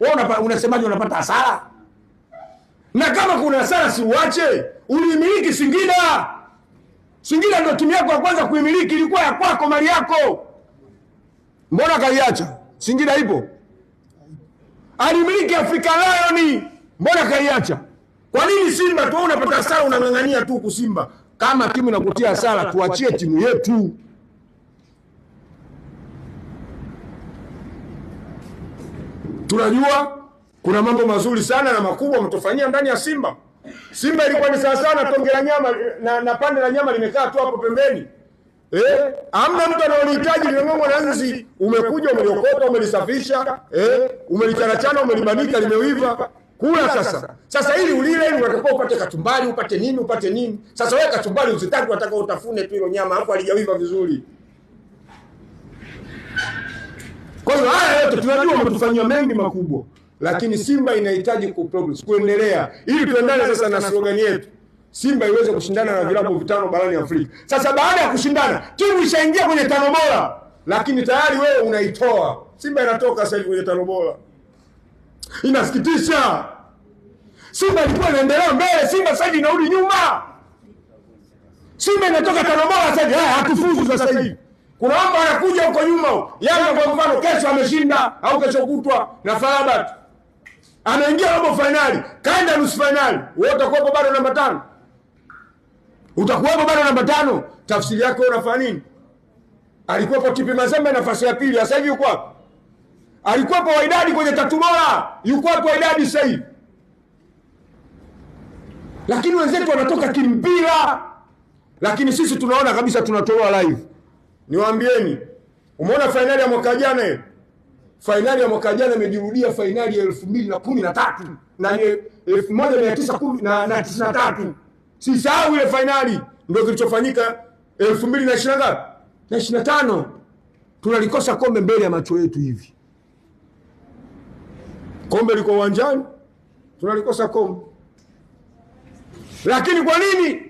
Wewe unasemaje unapata hasara? Na kama kuna hasara si uache. Ulimiliki Singida. Singida ndio timu yako ya kwanza kuimiliki, ilikuwa ya kwako, mali yako. Mbona kaiacha? Singida ipo. Alimiliki Afrika Lion. Mbona kaiacha? Kwa nini Simba tu unapata hasara unang'ang'ania tu kusimba? Kama timu inakutia hasara tuachie timu yetu. Tunajua kuna mambo mazuri sana na makubwa mtofanyia ndani ya Simba. Simba ilikuwa ni sawa sana tonge la nyama na pande la nyama limekaa tu hapo pembeni. Hamna mtu anaolihitaji limeng'ongwa na nzi, umekuja umeliokota, umelisafisha, umelichana, umelibandika, limeiva. Kula sasa. Sasa ili ulile ili unatakiwa upate kachumbari, upate nini? Sasa wewe kachumbari usitaki, unataka utafune tu ile nyama hapo halijaiva vizuri. Kwa hiyo haya yote tunajua mtufanyia mengi makubwa, lakini Simba inahitaji kuprogress, kuendelea ili tuendane sasa na slogan yetu. Simba iweze kushindana na vilabu vitano barani Afrika. Sasa baada ya kushindana, timu ishaingia kwenye 5 bora, lakini tayari wewe unaitoa. Simba inatoka sasa hivi kwenye 5 bora. Inasikitisha. Simba ilikuwa inaendelea mbele, Simba sasa hivi inarudi nyuma. Simba inatoka 5 bora sasa hivi, hatufuzu sasa hivi. Kuna mambo anakuja huko nyuma. Yanga kwa mfano kesho ameshinda au kesho kutwa na Farabat. Anaingia robo finali, kaenda nusu finali. Wewe utakuwa bado namba 5. Utakuwa bado namba 5. Tafsiri yake unafanya nini? Alikuwa Tipi Mazembe nafasi ya pili, sasa hivi yuko wapi? Alikuwa Wydad kwenye 3 bora, yuko wapi Wydad sasa hivi? Lakini wenzetu wanatoka kimpira. Lakini sisi tunaona kabisa tunatolewa live. Niwaambieni, umeona finali ya mwaka jana ile? Finali ya mwaka jana imejirudia finali ya 2013 na 1993. Sisahau ile finali ndio kilichofanyika 2025. Tunalikosa kombe mbele ya macho yetu hivi. Kombe liko uwanjani, tunalikosa kombe. Lakini kwa nini?